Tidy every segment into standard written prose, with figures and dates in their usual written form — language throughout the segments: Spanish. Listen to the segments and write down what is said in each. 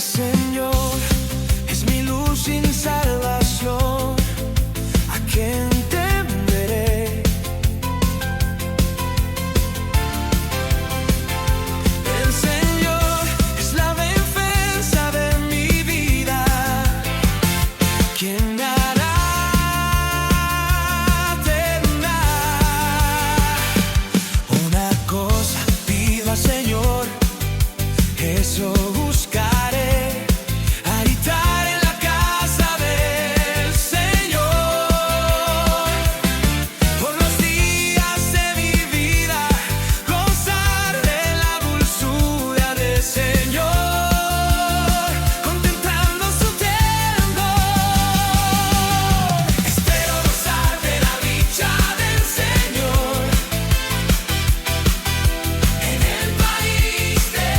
Señor es mi luz sin salvación. ¿A quién temeré? El Señor es la defensa de mi vida. ¿Quién me hará temblar? Una cosa pido al Señor, eso buscaré, habitar en la casa del Señor por los días de mi vida, gozar de la dulzura del Señor, contemplando su temblor. Espero gozar de la dicha del Señor en el país de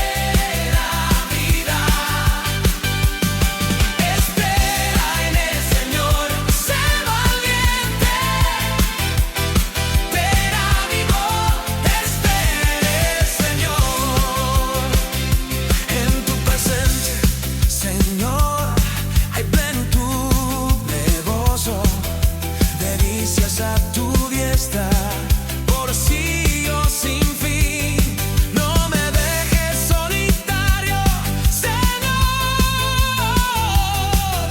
a tu diestra, por siglos sin fin. No me dejes solitario, Señor.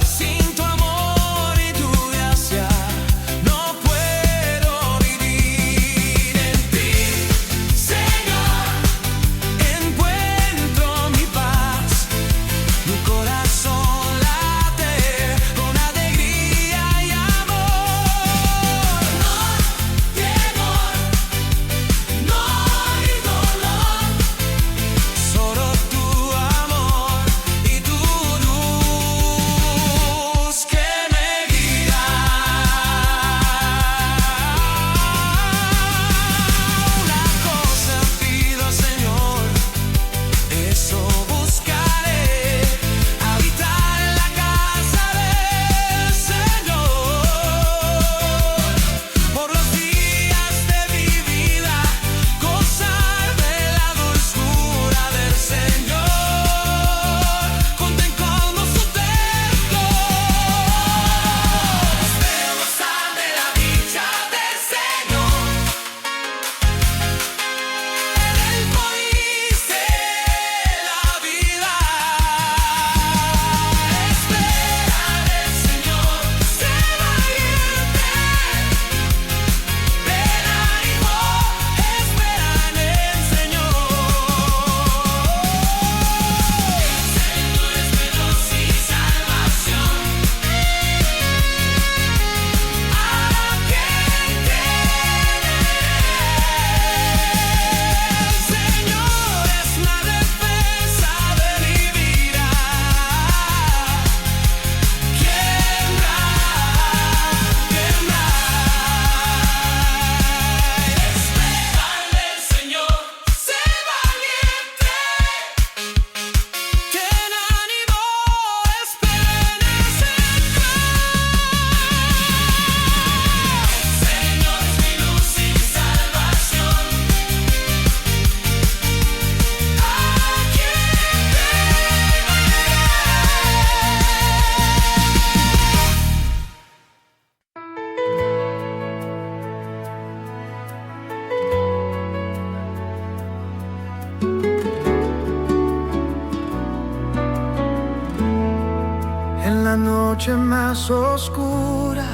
Sin tu amor y tu gracia no puedo vivir. En ti, Señor, encuentro mi paz. Mi corazón late con alegría y amor. En la noche más oscura,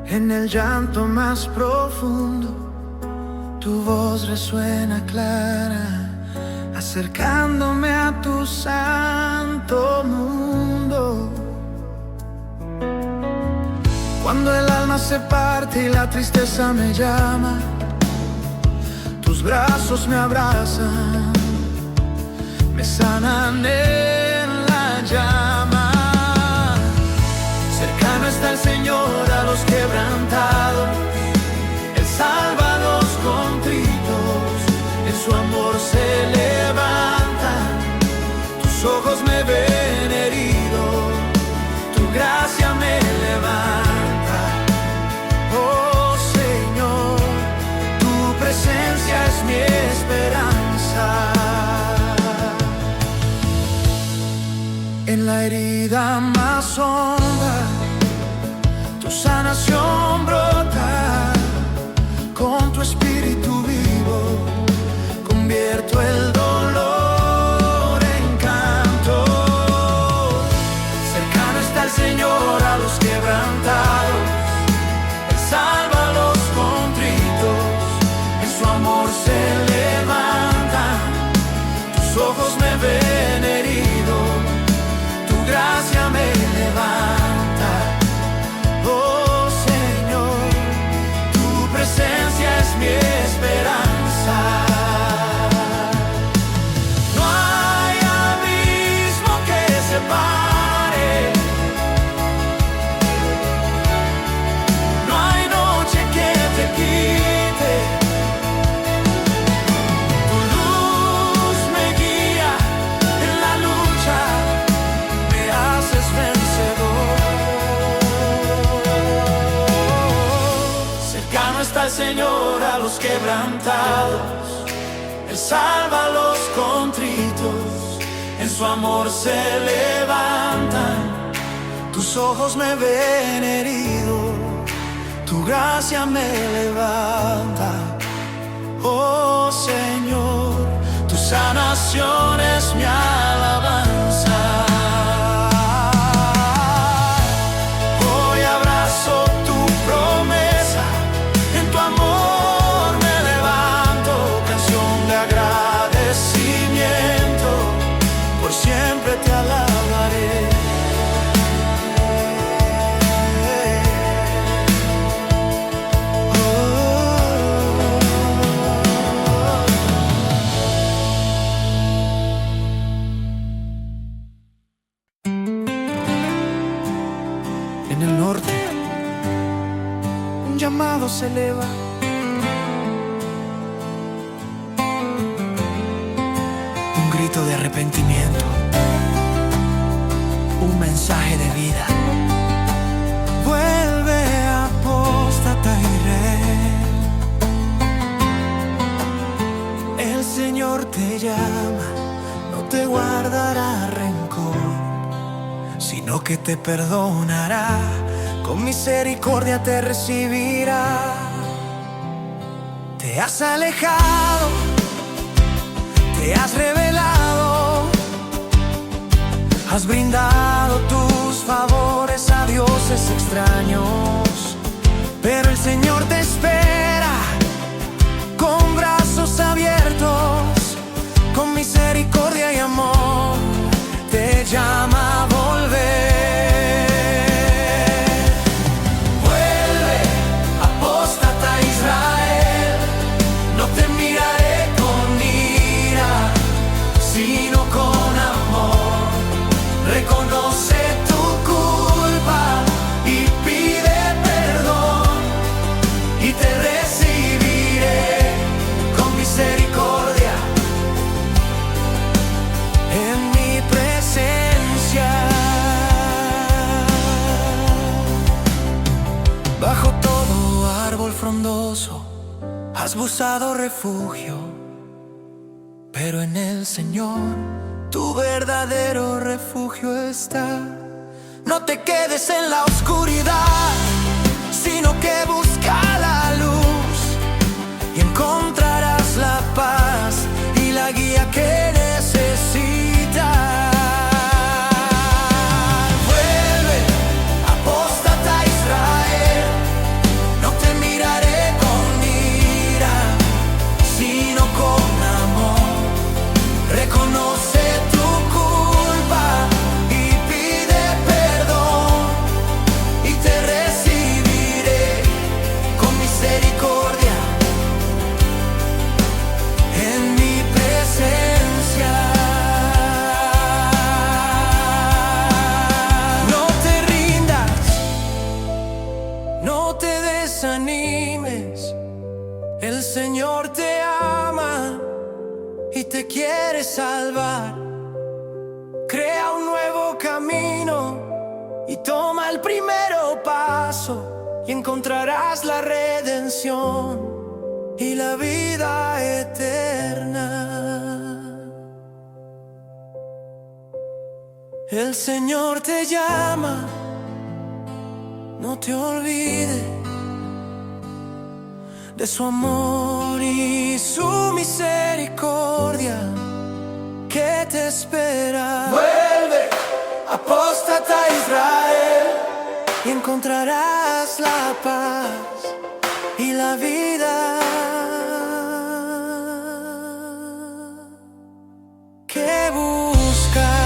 en el llanto más profundo, tu voz resuena clara, acercándome a tu santo mundo. Cuando el alma se parte y la tristeza me llama, tus brazos me abrazan, me sanan en la llama. Cercano está el Señor a los quebrantados, Él salva a los contritos, en su amor se levanta. Tus ojos me ven herido, tu gracia me levanta. Oh Señor, tu presencia es mi esperanza. En la herida más honda, tu sanación brota. Con tu espíritu vivo, convierto el dolor en canto. Cercano está el Señor a los quebrantados, Él salva a los contritos, en su amor se levantan. Tus ojos me ven herido, tu gracia me levanta. Oh Señor, tu presencia es mi esperanza. No hay abismo que separe, no hay noche que te quite. Tu luz me guía en la lucha, me haces vencedor. Cercano está el Señor a los quebrantados, Él salva a los contritos, en su amor se levantan. Tus ojos me ven herido, tu gracia me levanta. Oh Señor, tu sanación es mi alabanza. Hoy abrazo tu promesa, en tu amor me levanto. Canción de agradecimiento, por siempre te alabaré. En el norte, un llamado se eleva. Un grito de arrepentimiento, un mensaje de vida. Vuelve, apóstata Israel, el Señor te llama, no te guardará rencor, sino que te perdonará, con misericordia te recibirá. Te has alejado, te has revelado, has brindado tus favores a dioses extraños, pero el Señor te espera con brazos abiertos, con misericordia y amor, te llama a volver. Vuelve, apóstata Israel, no te miraré con ira, sino con amor. Reconoce tu culpa y pide perdón, y te recibiré con misericordia en mi presencia. Bajo todo árbol frondoso has buscado refugio, pero en el Señor tu verdadero refugio está. No te quedes en la oscuridad, sino que busca la luz, y encontrarás la paz y la guía que necesitas. Vuelve, apóstata Israel, no te miraré con ira, sino con amor. Reconoce tu culpa y pide perdón, y te recibiré con misericordia en mi presencia. No te rindas, no te desanimes, el Señor te ama y te quiere salvar. Crea un nuevo camino y toma el primero paso, y encontrarás la redención y la vida eterna. El Señor te llama, no te olvides de su amor y su misericordia que te espera. Vuelve, apóstata Israel, Y encontrarás la paz y la vida que buscas.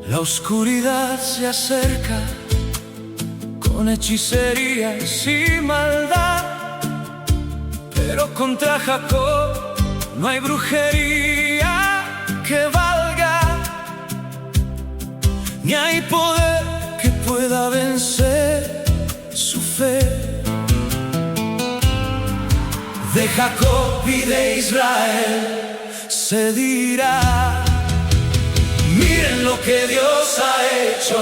La oscuridad se acerca con hechicerías y maldad, pero contra Jacob no hay brujería que valga, ni hay poder que pueda vencer su fe. De Jacob y de Israel se dirá: miren lo que Dios ha hecho.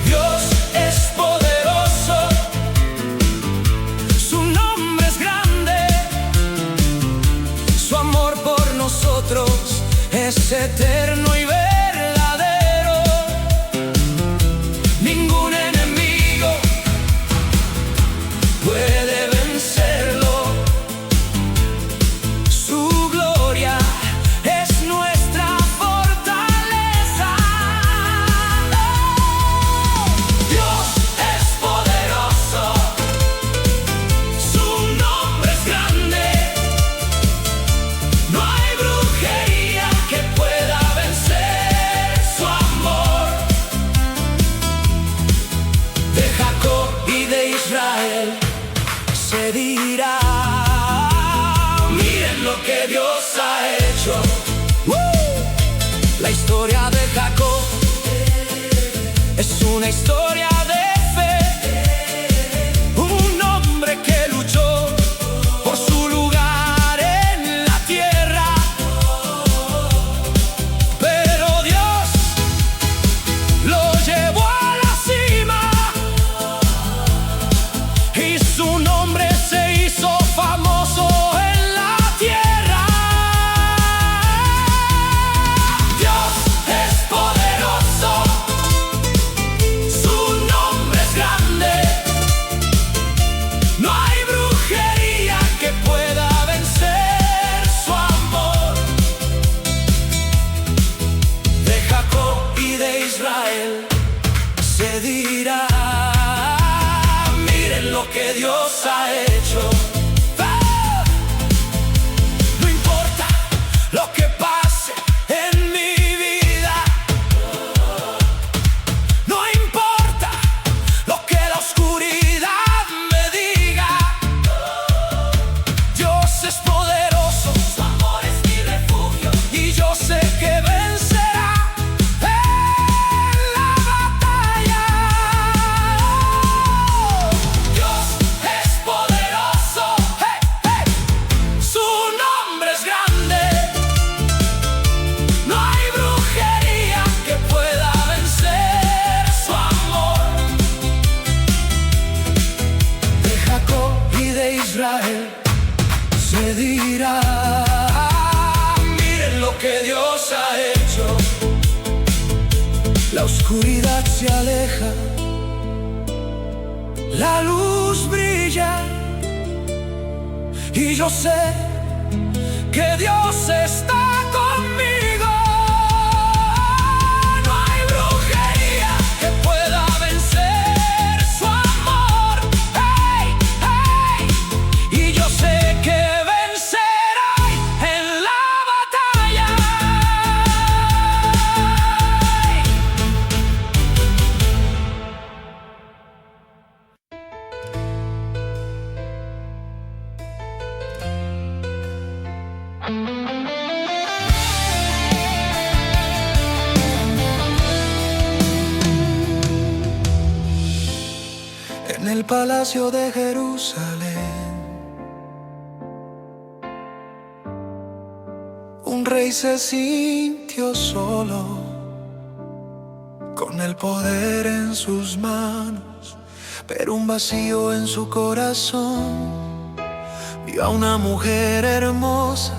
Dios es poderoso, su nombre es grande, su amor por nosotros es eterno y verdadero. Ningún enemigo puede vencerlo. Se dirá: miren lo que Dios ha hecho. La historia de Jacob es una historia de fe, un hombre que luchó por su lugar en la tierra, pero Dios lo llevó a la cima y su nombre se hizo famoso en la tierra. Dios es poderoso, su nombre es grande, no hay brujería que pueda vencer su amor. De Jacob y de Israel se dirá: lo que Dios ha hecho. No importa lo que pase en mi vida, no importa lo que la oscuridad me diga. Dios es poderoso, su amor es mi refugio, y yo sé que vencerá en la batalla. Israel se dirá: miren lo que Dios ha hecho. La oscuridad se aleja, la luz brilla, y yo sé que Dios está conmigo. No hay brujería que pueda vencer su amor. Hey, hey. Y yo sé que venceré en la batalla. palacio de Jerusalén, un rey se sintió solo, con el poder en sus manos, pero un vacío en su corazón. Vio a una mujer hermosa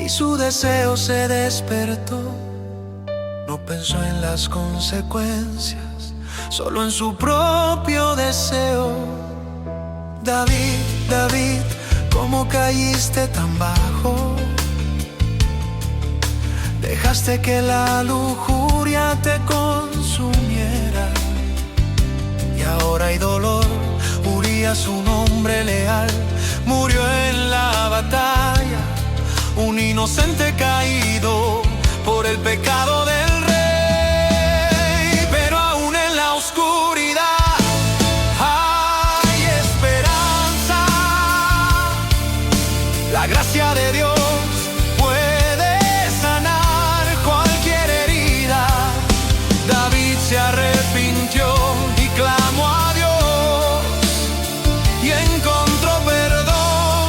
y su deseo se despertó. No pensó en las consecuencias, solo en su propio deseo. David, David, ¿cómo caíste tan bajo? Dejaste que la lujuria te consumiera, y ahora hay dolor. Urías, un hombre leal, murió en la batalla, un inocente caído por el pecado del rey. Pero aún en la oscuridad hay esperanza. La gracia de Dios puede sanar cualquier herida. David se arrepintió y clamó a Dios, y encontró perdón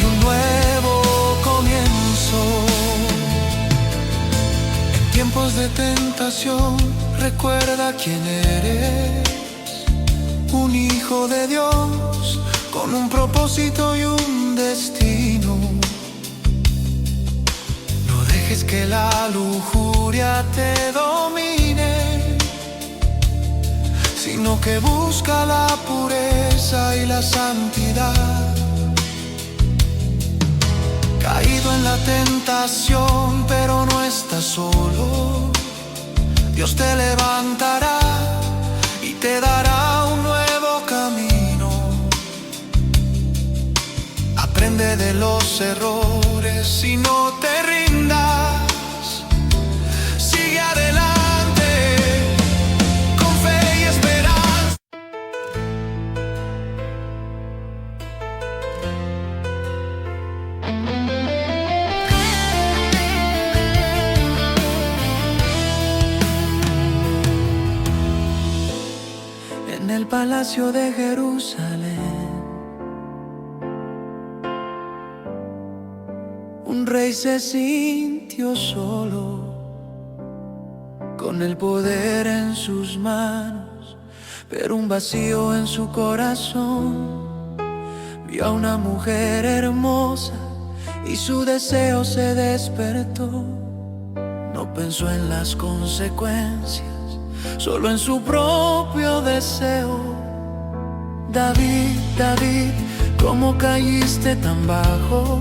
y un nuevo comienzo. En tiempos de tentación, recuerda quién eres. Un hijo de Dios con un propósito y un destino. No dejes que la lujuria te domine, sino que busca la pureza y la santidad. Caído en la tentación, pero no estás solo. Dios te levantará y te dará un nuevo camino. Aprende de los errores y no te rindas. Sigue adelante con fe y esperanza. En el palacio de Jerusalén, un rey se sintió solo, con el poder en sus manos, pero un vacío en su corazón. Vio a una mujer hermosa y su deseo se despertó. No pensó en las consecuencias, solo en su propio deseo. David, David, ¿cómo caíste tan bajo?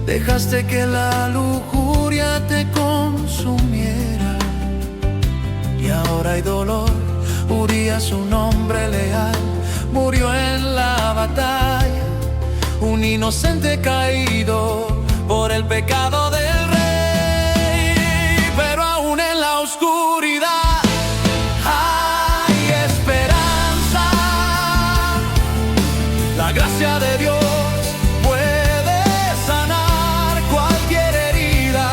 Dejaste que la lujuria te consumiera, y ahora hay dolor. Urías, un hombre leal, murió en la batalla, un inocente caído por el pecado del rey. Pero aún en la oscuridad hay esperanza. La gracia de Dios puede sanar cualquier herida.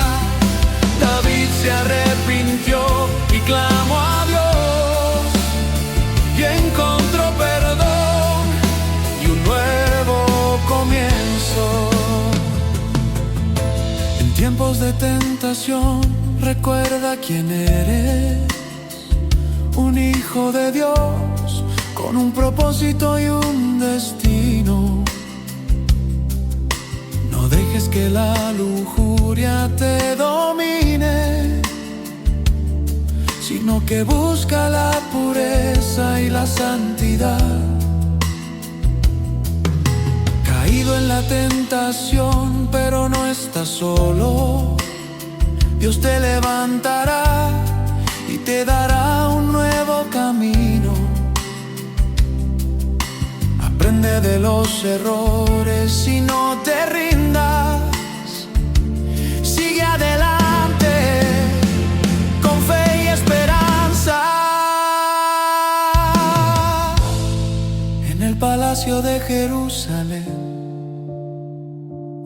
David se arrepintió y clamó a Dios, y encontró perdón y un nuevo comienzo. En tiempos de tentación, recuerda quién eres. Un hijo de Dios con un propósito y un destino. No dejes que la lujuria te domine, sino que busca la pureza y la santidad. Caído en la tentación, pero no estás solo. Dios te levantará y te dará un nuevo camino. Aprende de los errores y no te rindas. Sigue adelante con fe y esperanza. En el palacio de Jerusalén,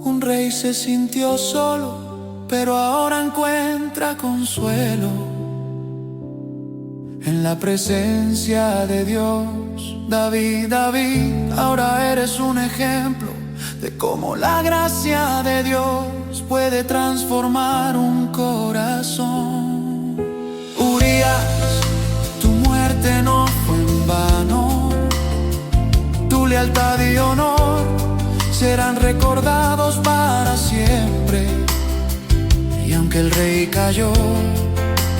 un rey se sintió solo, pero ahora encuentra consuelo en la presencia de Dios. David, David, ahora eres un ejemplo de cómo la gracia de Dios puede transformar un corazón. Urías, tu muerte no fue en vano, tu lealtad y honor serán recordados para siempre. Y aunque el rey cayó,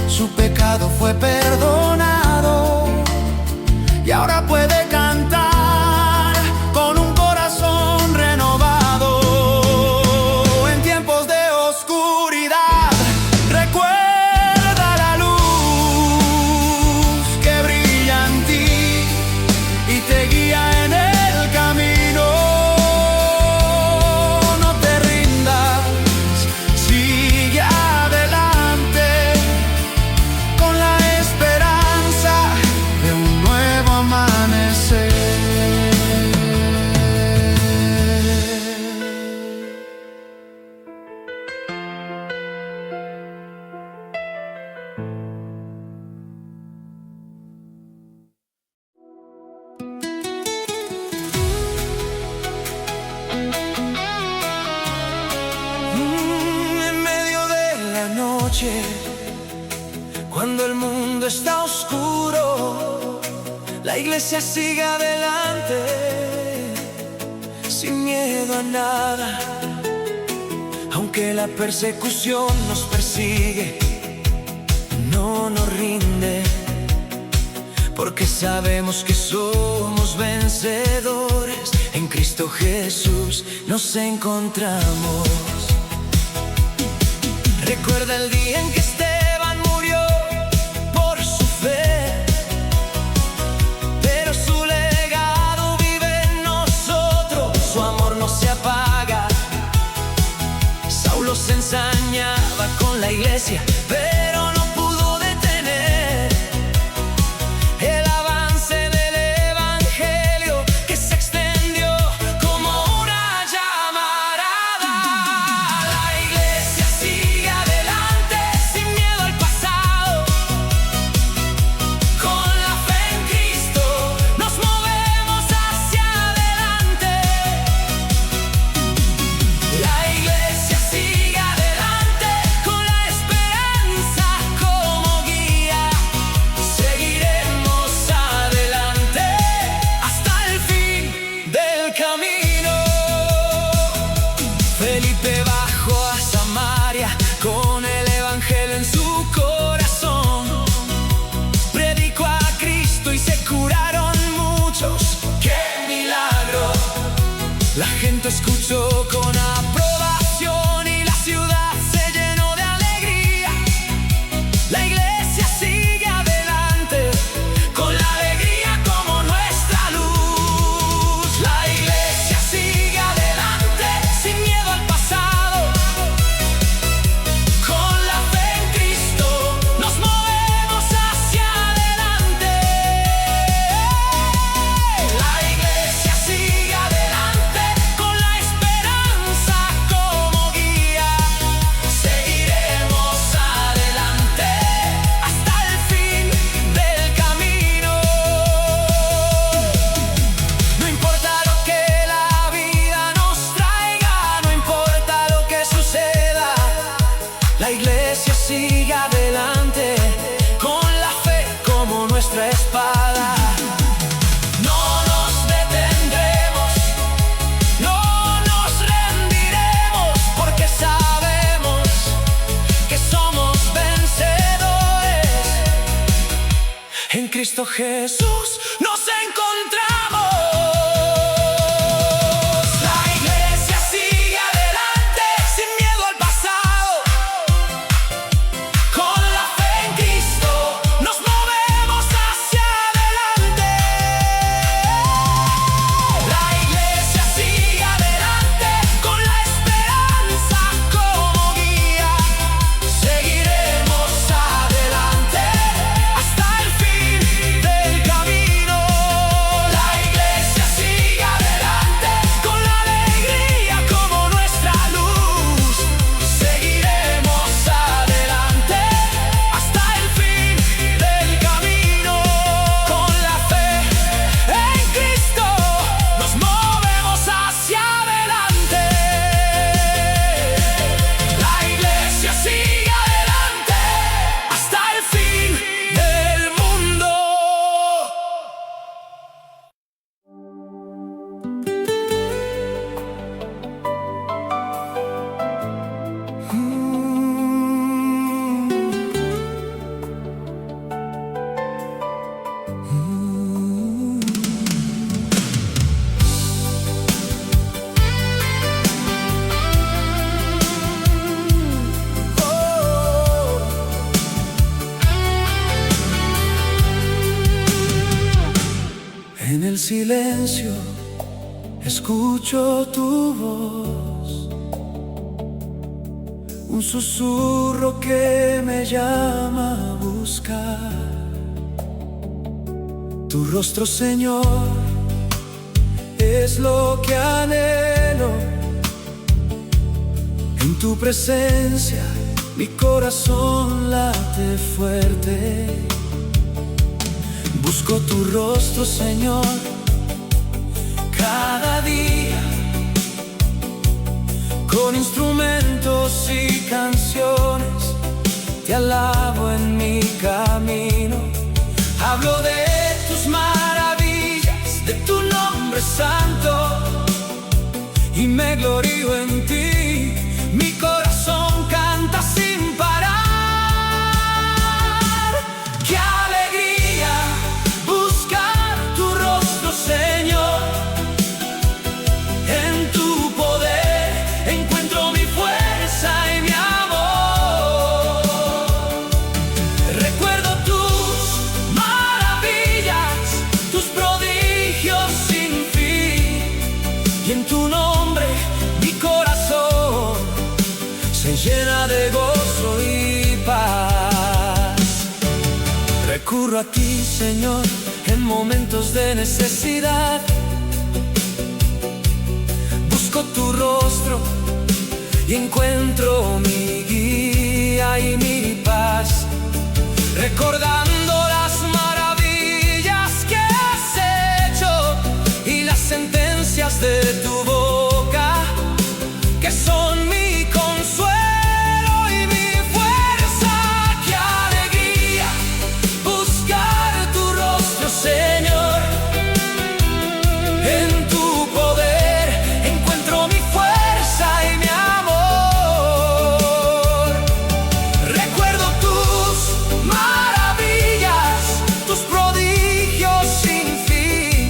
su pecado fue perdonado, y ahora puede cantar con un corazón renovado. En tiempos de oscuridad, recuerda la luz que brilla en ti y te guía en el camino. No te rindas, sigue adelante con la esperanza de un nuevo amanecer. En medio de la noche, cuando el mundo está oscuro, la iglesia sigue adelante, sin miedo a nada. Aunque la persecución nos persigue, no nos rinde, porque sabemos que somos vencedores. En Cristo Jesús nos encontramos. Recuerda el día en que Esteban murió por su fe, pero su legado vive en nosotros, su amor no se apaga. Saulo se ensañaba con la iglesia, pero no pudo detener el avance del evangelio, que se extendió como una llamarada. La iglesia sigue adelante, sin miedo al pasado. Con la fe en Cristo nos movemos hacia adelante. La iglesia sigue adelante, con la esperanza como guía. Seguiremos adelante hasta el fin del camino. Felipe bajó a Samaria con el evangelio en su corazón. Predicó a Cristo y se curaron muchos. ¡Qué milagro! La gente escuchó con aprobación y la ciudad se llenó de alegría. La iglesia sigue adelante, con la alegría como nuestra luz. La iglesia sigue adelante, sin miedo al pasado. Con la fe en Cristo nos movemos hacia adelante. La iglesia sigue adelante, con la esperanza como guía. Seguiremos adelante hasta el fin del camino. No importa lo que la vida nos traiga, no importa lo que suceda, la iglesia sigue adelante, con la fe como nuestra espada. No nos detendremos, no nos rendiremos, porque sabemos que somos vencedores. En Cristo Jesús nos encontramos. La iglesia sigue adelante, sin miedo al pasado. Con la fe en Cristo nos movemos hacia adelante. La iglesia sigue adelante, con la esperanza como guía. Seguiremos adelante hasta el fin del camino. silencio escucho tu voz, un susurro que me llama a buscar tu rostro, Señor, es lo que anhelo. En tu presencia mi corazón late fuerte. Busco tu rostro, Señor, cada día, con instrumentos y canciones, te alabo en mi camino. Hablo de tus maravillas, de tu nombre santo, y me glorío en ti. Mi corazón canta sin parar. ¡Qué alegría buscar tu rostro, Señor! En tu poder encuentro mi fuerza y mi amor. Recuerdo tus maravillas, tus prodigios sin fin, y en tu nombre mi corazón se llena de gozo y paz. Recurro a ti, Señor, en momentos de necesidad. Busco tu rostro y encuentro mi guía y mi paz, recordando las maravillas que has hecho y las sentencias de tu boca, que son mi consuelo y mi fuerza. ¡Qué alegría buscar tu rostro, Señor! En tu poder encuentro mi fuerza y mi amor. Recuerdo tus maravillas, tus prodigios sin fin,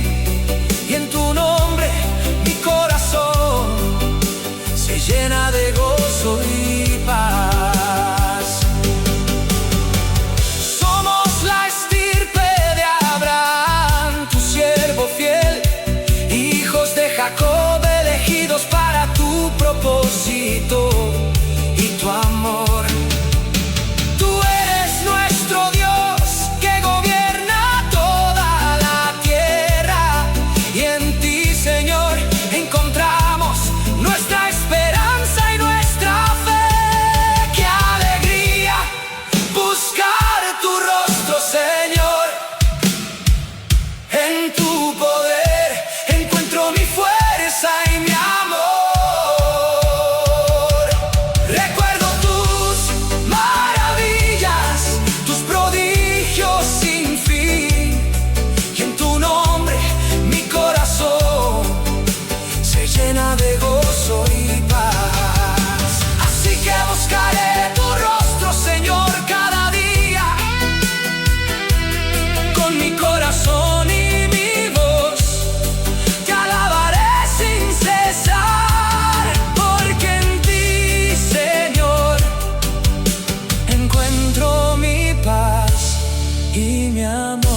y en tu nombre mi corazón se llena de gozo y paz. Somos la estirpe de Abraham, tu siervo fiel, hijos de Jacob, elegidos para tu propósito y tu amor. Tú eres nuestro Dios que gobierna toda la tierra, y en ti, Señor, encontramos nuestra esperanza y nuestra fe. ¡Qué alegría buscar tu rostro, Señor! En tu poder encuentro mi fuerza y mi amor. Recuerdo tus maravillas, tus prodigios sin fin, y en tu nombre mi corazón se llena de gozo y paz. Así que buscaré tu rostro, Señor, cada día, con mi corazón y mi voz. Te alabaré sin cesar, porque en ti, Señor, encuentro mi paz y mi amor.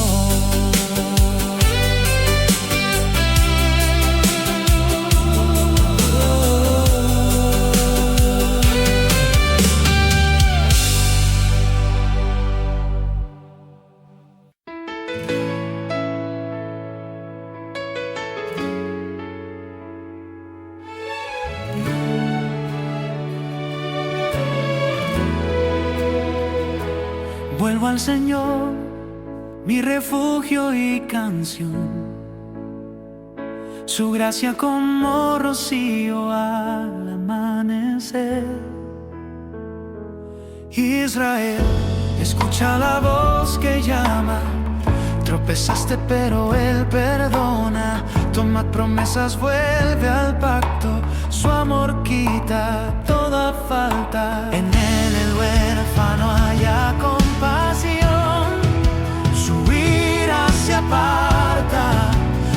Vuelvo al Señor, mi refugio y canción, su gracia como rocío al amanecer. Israel, escucha la voz que llama. Tropezaste pero Él perdona. Tomad promesas, vuelve al pacto. Su amor quita toda falta. En Él el huérfano halla compasión. Su ira se aparta,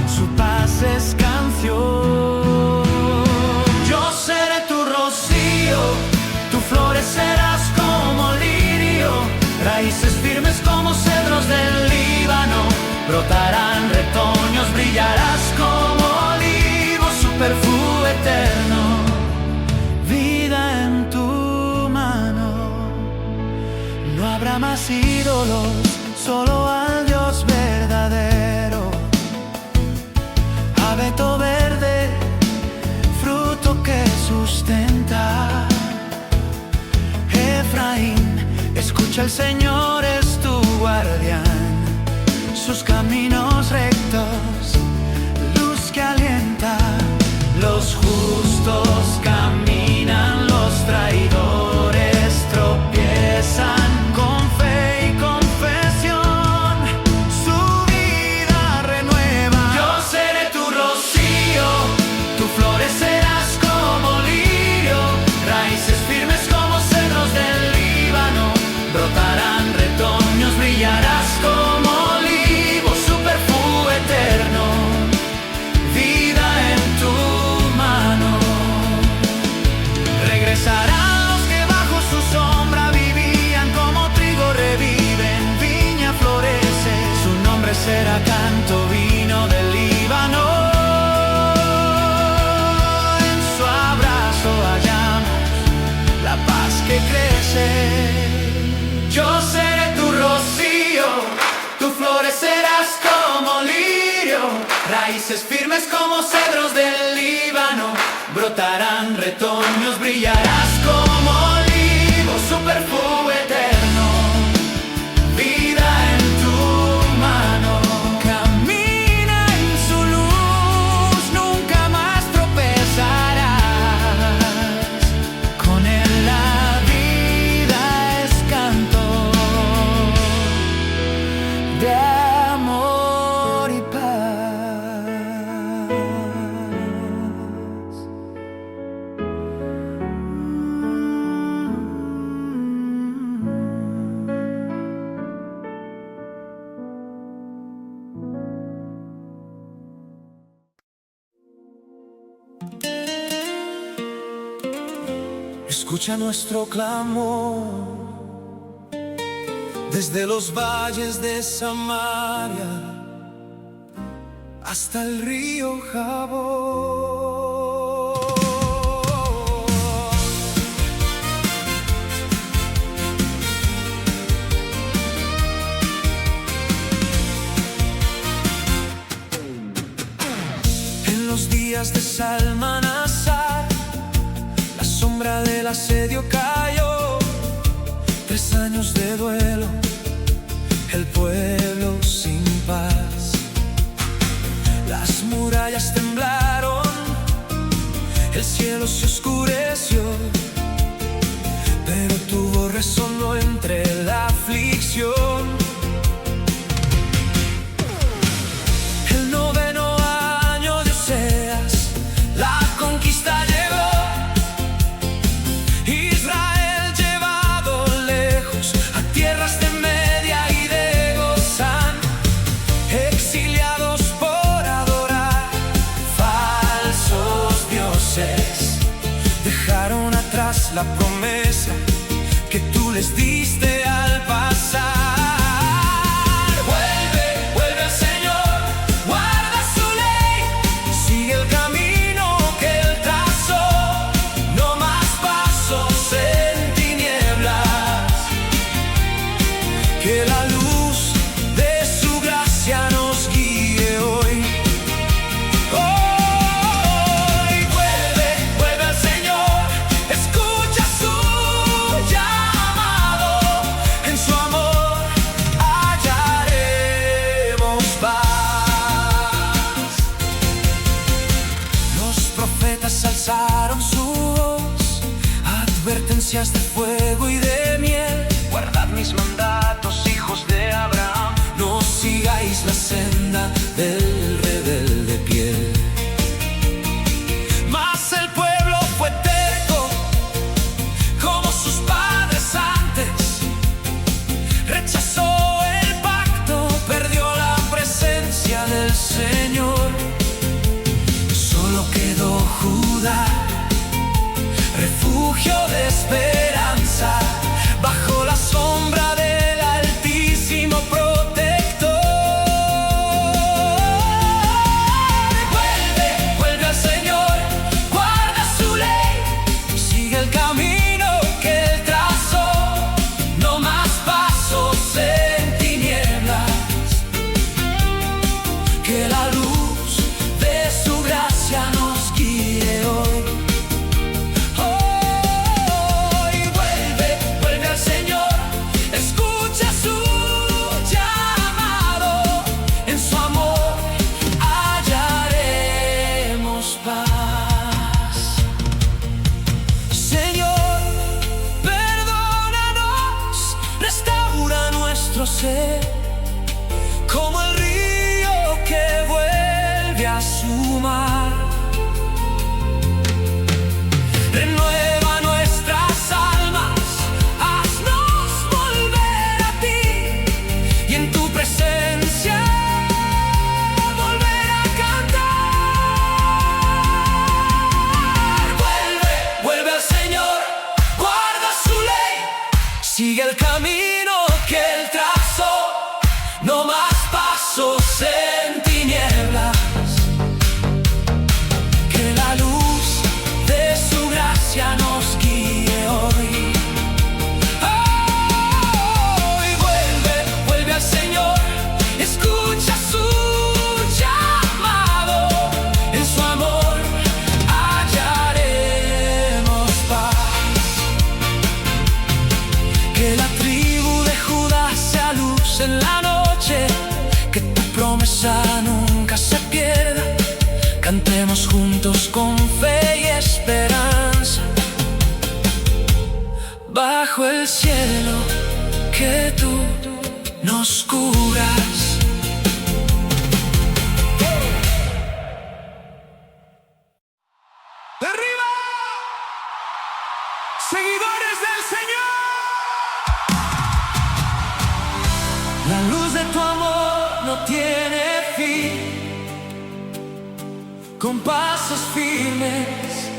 su paz es canción. Yo seré tu rocío, tú florecerás como lirio. Raíces firmes como cedros del Líbano, brotarán retoños brillantes brillarás como olivo, su perfume eterno, vida en tu mano. No habrá más ídolos, solo al Dios verdadero. Abeto verde, fruto que sustenta. Efraín, escucha, el Señor es tu guardián. Sus caminos rectos, luz que alienta. Los justos caminan, los traidores tropiezan. Con fe y confesión, su vida renueva. Yo seré tu rocío, tú florecerás como lirio. Raíces firmes como cedros del Líbano, brotarán retoños, brillarás como olivo, su perfume eterno, vida en tu mano. Regresarán los que bajo su sombra vivían, como trigo reviven, viña florece. Su nombre será canto, vino del Líbano. En su abrazo hallamos la paz que crece. Yo seré tu rocío, tú florecerás como lirio. Raíces firmes como cedros del Líbano, brotarán retoños, brillarás como olivo, su perfume eterno, vida en tu mano. Camina en su luz, nunca más tropezarás. Con él la vida es canto de amor y paz. Escucha nuestro clamor desde los valles de Samaria hasta el río Jabón. En los días de Salmanasar, la sombra del asedio cayó. 3 años de duelo, el pueblo sin paz. Las murallas temblaron, el cielo se oscureció, pero tu voz resonó entre la aflicción. El 9º año de Oseas, la conquista llegó. Israel llevado lejos a tierras de Media y de Gozán, exiliados por adorar falsos dioses. Dejaron atrás la promesa que tú les diste al pasar. Vuelve al Señor, guarda su ley, sigue el camino que Él trazó. No más pasos en tinieblas, que la luz de su gracia nos guíe hoy. Hoy vuelve al Señor, escucha su llamado. En su amor hallaremos paz. Los profetas alzaron su voz, advertencias de fuego y de miel. Guardad mis mandatos, hijos de Abraham, no sigáis la senda del rebelde piel. Mas el pueblo fue terco, como sus padres antes. Rechazó el pacto, perdió la presencia del Señor. Solo quedó Judá, refugio de esperanza. sé, como el río que vuelve a su mar. Renueva nuestras almas, haznos volver a ti, y en tu presencia volver a cantar. Vuelve, vuelve al Señor, guarda su ley, sigue el camino que Él trazó, no más pasos en tinieblas. Que la luz de su gracia nos guíe hoy. Hoy vuelve, vuelve al Señor, escucha su llamado, en su amor hallaremos paz. Que la tribu de Judá sea luz en la noche, que tu promesa nunca se pierda. Cantemos juntos con fe y esperanza, bajo el cielo que tú nos curas. ¡Arriba! ¡Seguidores del Señor! La luz de tu amor no tiene fin. Con pasos firmes,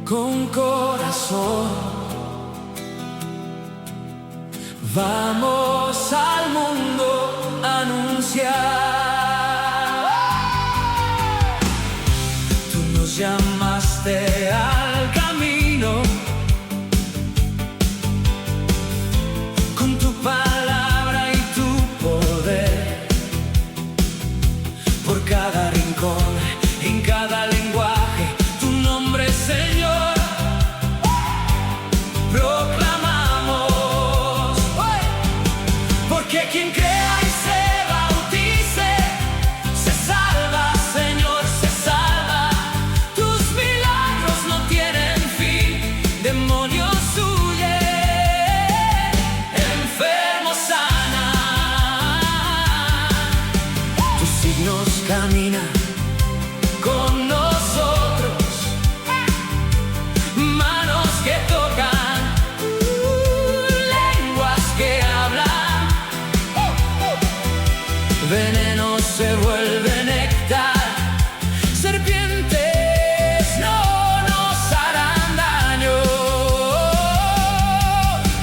con corazón, vamos al mundo a anunciar. Tú nos llamaste al camino, con tu palabra y tu poder, por cada rincón, en cada lenguaje, tu nombre, Señor, proclamamos. Porque quien crea y se bautice, se salva, Señor, se salva. Tus milagros no tienen fin, demonios huyen, enfermos sanan. Tus signos caminan con nosotros, manos que tocan, lenguas que hablan, veneno se vuelve néctar, serpientes no nos harán daño.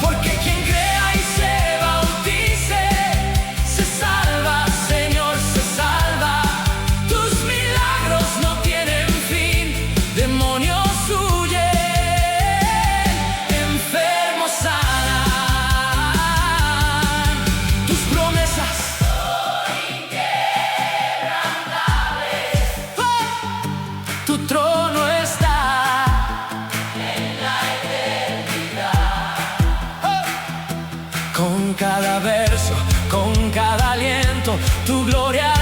Porque quien crea y se bautice, se salva, Señor, se salva. Tus milagros no tienen fin, demonios huyen, enfermos sanan. Tus promesas son inquebrantables. Tu trono está en la eternidad. Con cada verso, con cada aliento, tu gloria